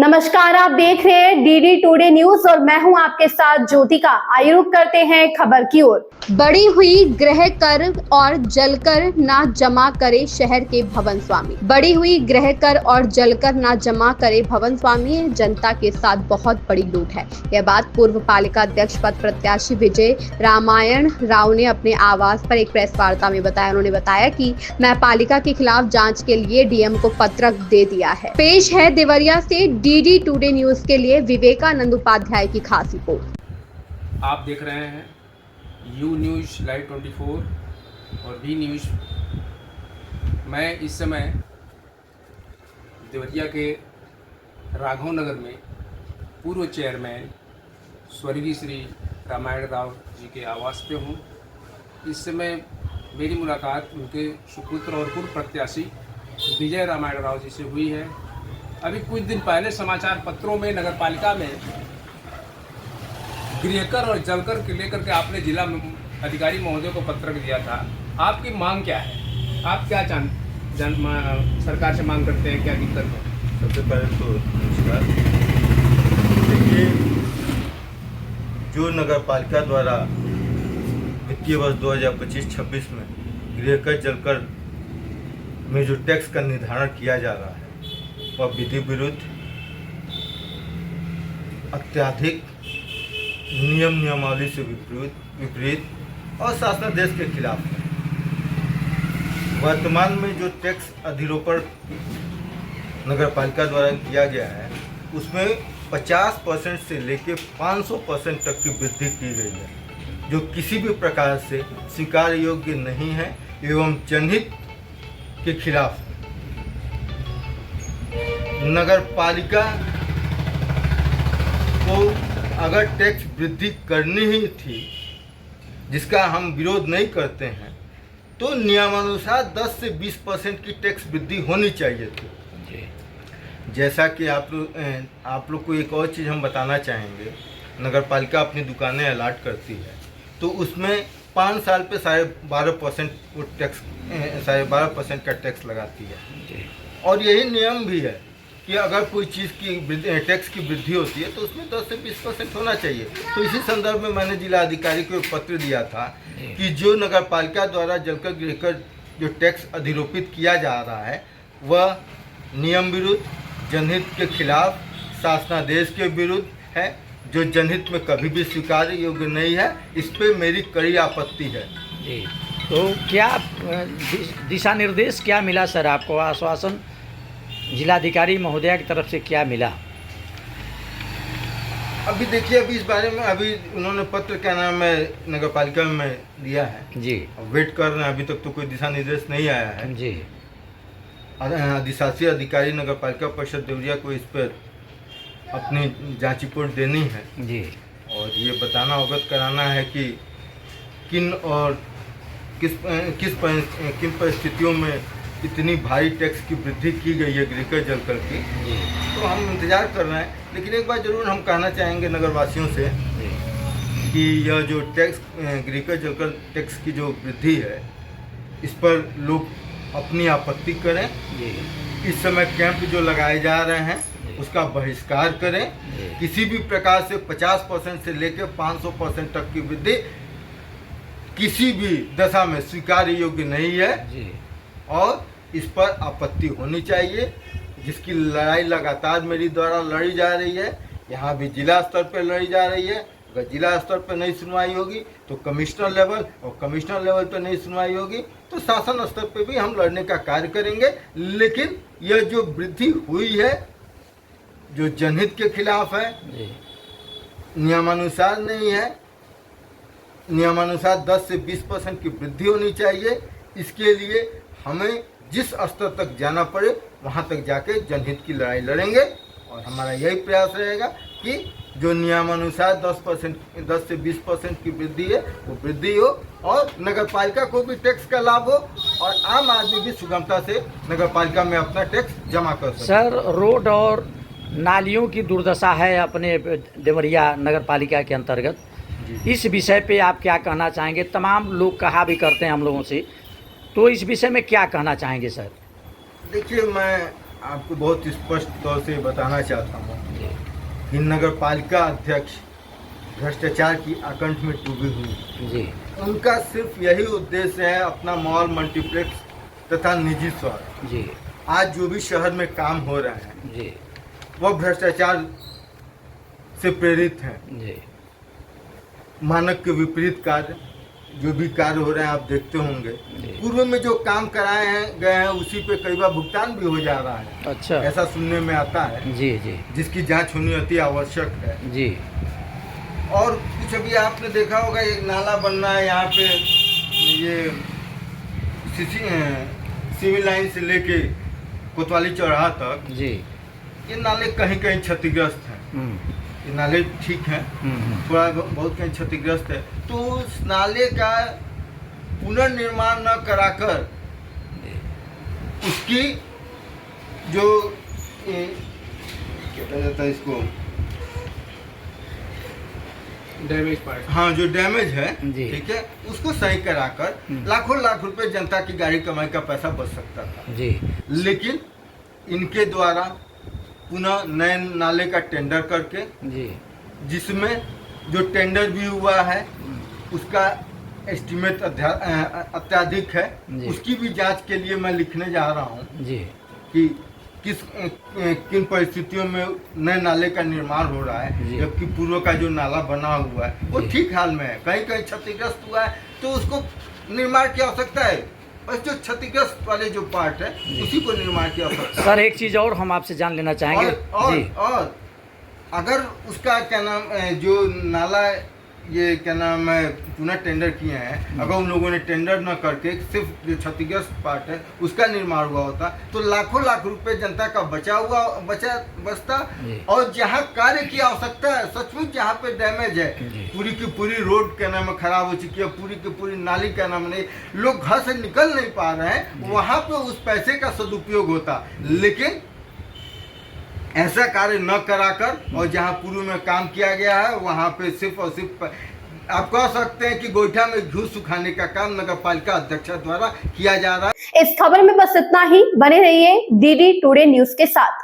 नमस्कार, आप देख रहे हैं डीडी टुडे न्यूज और मैं हूं आपके साथ ज्योतिका। आइए रुक करते हैं खबर की ओर। बढ़ी हुई गृह कर और जलकर ना जमा करे शहर के भवन स्वामी। बढ़ी हुई गृह कर और जलकर ना जमा करे भवन स्वामी जनता के साथ बहुत बड़ी लूट है। यह बात पूर्व पालिका अध्यक्ष पद प्रत्याशी विजय रामायण राव ने अपने आवास पर एक प्रेस वार्ता में बताया। उन्होंने बताया कि मैं पालिका के खिलाफ जांच के लिए डीएम को पत्र दे दिया है। पेश है देवरिया से डीडी टुडे न्यूज के लिए विवेकानंद उपाध्याय की खास रिपोर्ट। आप देख रहे हैं यू न्यूज़ लाइव 24 और बी न्यूज़। मैं इस समय देवरिया के राघव नगर में पूर्व चेयरमैन स्वर्गीय श्री रामायण राव जी के आवास पे हूँ। इस समय मेरी मुलाकात उनके सुपुत्र और पूर्व प्रत्याशी विजय रामायण राव जी से हुई है। अभी कुछ दिन पहले समाचार पत्रों में नगर पालिका में गृहकर और जलकर के लेकर के आपने जिला अधिकारी महोदय को पत्र दिया था। आपकी मांग क्या है? आप क्या सरकार से मांग करते हैं? क्या दिक्कत है? सबसे पहले तो नमस्कार। देखिए, जो नगर पालिका द्वारा वित्तीय वर्ष 2025-26 में गृहकर जलकर में जो टैक्स का निर्धारण किया जा रहा है वह विधि विरुद्ध, अत्यधिक नियम नियमावली से विपरीत और शासनादेश के खिलाफ है। वर्तमान में जो टैक्स अधिरोपण नगर पालिका द्वारा किया गया है उसमें 50% से लेकर 500% तक की वृद्धि की गई है, जो किसी भी प्रकार से स्वीकार योग्य नहीं है एवं जनहित के खिलाफ है। नगर पालिका को अगर टैक्स वृद्धि करनी ही थी, जिसका हम विरोध नहीं करते हैं, तो नियमानुसार 10 से 20% की टैक्स वृद्धि होनी चाहिए थी। जैसा कि आप लोग को एक और चीज़ हम बताना चाहेंगे, नगर पालिका अपनी दुकानें अलाट करती है तो उसमें 5 साल पे 12.5% वो टैक्स 12.5% का टैक्स लगाती है। और यही नियम भी है कि अगर कोई चीज़ की टैक्स की वृद्धि होती है तो उसमें 10 से 20% होना चाहिए। तो इसी संदर्भ में मैंने जिला अधिकारी को एक पत्र दिया था कि जो नगर पालिका द्वारा जलकर गृहकर जो टैक्स अधिरोपित किया जा रहा है वह नियम विरुद्ध, जनहित के खिलाफ, शासनादेश के विरुद्ध है, जो जनहित में कभी भी स्वीकार योग्य नहीं है। इस पर मेरी कड़ी आपत्ति है। जी, तो क्या दिशा निर्देश क्या मिला सर आपको? आश्वासन जिलाधिकारी महोदया की तरफ से क्या मिला? अभी देखिए, अभी इस बारे में अभी उन्होंने पत्र क्या नाम है नगर पालिका में दिया है जी। वेट कर रहे हैं, अभी तक तो कोई दिशा निर्देश नहीं आया है जी। अधिशासी अधिकारी नगर पालिका परिषद देवरिया को इस पर अपनी जांच रिपोर्ट देनी है जी, और ये बताना, अवगत कराना है कि किन और किन परिस्थितियों में इतनी भारी टैक्स की वृद्धि की गई है गृहकर जलकर की। तो हम इंतज़ार कर रहे हैं। लेकिन एक बात जरूर हम कहना चाहेंगे नगरवासियों से कि यह जो टैक्स गृहकर जलकर टैक्स की जो वृद्धि है इस पर लोग अपनी आपत्ति करें। इस समय कैंप जो लगाए जा रहे हैं उसका बहिष्कार करें। किसी भी प्रकार से 50% से लेकर 500% तक की वृद्धि किसी भी दशा में स्वीकार्य योग्य नहीं है और इस पर आपत्ति होनी चाहिए, जिसकी लड़ाई लगातार मेरी द्वारा लड़ी जा रही है। यहाँ भी जिला स्तर पर लड़ी जा रही है। अगर जिला स्तर पर नहीं सुनवाई होगी तो कमिश्नर लेवल, और कमिश्नर लेवल पर नहीं सुनवाई होगी तो शासन स्तर पर भी हम लड़ने का कार्य करेंगे। लेकिन यह जो वृद्धि हुई है जो जनहित के खिलाफ है, नियमानुसार नहीं है। नियमानुसार 10 से 20% की वृद्धि होनी चाहिए। इसके लिए हमें जिस स्तर तक जाना पड़े वहां तक जाके जनहित की लड़ाई लड़ेंगे और हमारा यही प्रयास रहेगा कि जो नियमानुसार 10 से 20% की वृद्धि है वो वृद्धि हो और नगर पालिका को भी टैक्स का लाभ हो और आम आदमी भी सुगमता से नगर पालिका में अपना टैक्स जमा कर सके। सर, रोड और नालियों की दुर्दशा है अपने देवरिया नगर पालिका के अंतर्गत। इस विषय पे आप क्या कहना चाहेंगे? तमाम लोग कहा भी करते हैं हम लोगों से, तो इस विषय में क्या कहना चाहेंगे सर? देखिए, मैं आपको बहुत स्पष्ट तौर से बताना चाहता हूँ कि नगर पालिका अध्यक्ष भ्रष्टाचार की आकंठ में डूबी हुई। जी उनका सिर्फ यही उद्देश्य है अपना मॉल, मल्टीप्लेक्स तथा निजी स्वार्थ। जी आज जो भी शहर में काम हो रहे हैं जी वह भ्रष्टाचार से प्रेरित हैं। जी मानक के विपरीत कार्य, जो भी कार्य हो रहे हैं आप देखते होंगे। जी। पूर्व में जो काम कराए हैं गए हैं उसी पे कई बार भुगतान भी हो जा रहा है, अच्छा ऐसा सुनने में आता है, जी जी जिसकी जांच होनी अति आवश्यक है। जी और कुछ अभी आपने देखा होगा एक नाला बनना है यहाँ पे, ये सिविल लाइन से लेके कोतवाली चौराहा तक, जी ये नाले कहीं कहीं क्षतिग्रस्त हैं। ये नाले ठीक हैं, थोड़ा बहुत कहीं क्षतिग्रस्त है, तो उस नाले का पुनर्निर्माण न कराकर उसकी जो क्या कहा जाता है इसको, डैमेज पार्ट, हाँ जो डैमेज है, जी। ठीक है, उसको सही कराकर लाखों लाख रुपए जनता की गाड़ी कमाई का पैसा बच सकता था। जी लेकिन इनके द्वारा पुनः नए नाले का टेंडर करके, जी जिसमें जो टेंडर भी हुआ है उसका एस्टीमेट अत्याधिक है, जी। उसकी भी जांच के लिए मैं लिखने जा रहा हूँ जी कि किन परिस्थितियों में नए नाले का निर्माण हो रहा है, जी। जबकि पूर्व का जो नाला बना हुआ है वो जी। ठीक हाल में है। कहीं कहीं क्षतिग्रस्त हुआ है तो उसको निर्माण की आवश्यकता है, बस जो क्षतिग्रस्त वाले जो पार्ट है उसी को निर्माण की आवश्यकता है। सर एक चीज़ और हम आपसे जान लेना चाहेंगे। जी और अगर उसका क्या नाम जो नाला ये क्या नाम है पुनः टेंडर किए हैं, अगर उन लोगों ने टेंडर न करके सिर्फ जो क्षतिग्रस्त पार्ट है उसका निर्माण हुआ होता तो लाखों लाख रुपए जनता का बचता। जी। और जहाँ कार्य की आवश्यकता है, सचमुच जहाँ पे डैमेज है, जी। पूरी की पूरी रोड क्या नाम है खराब हो चुकी है, पूरी की पूरी नाली क्या नाम नहीं, लोग घर से निकल नहीं पा रहे हैं, वहाँ पे उस पैसे का सदुपयोग होता। लेकिन ऐसा कार्य न कराकर और जहां पूर्व में काम किया गया है वहां पे सिर्फ और सिर्फ आप कह सकते हैं कि गोईठा में घूस सुखाने का काम नगर पालिका अध्यक्ष द्वारा किया जा रहा है। इस खबर में बस इतना ही। बने रहिए डीडी टुडे न्यूज के साथ।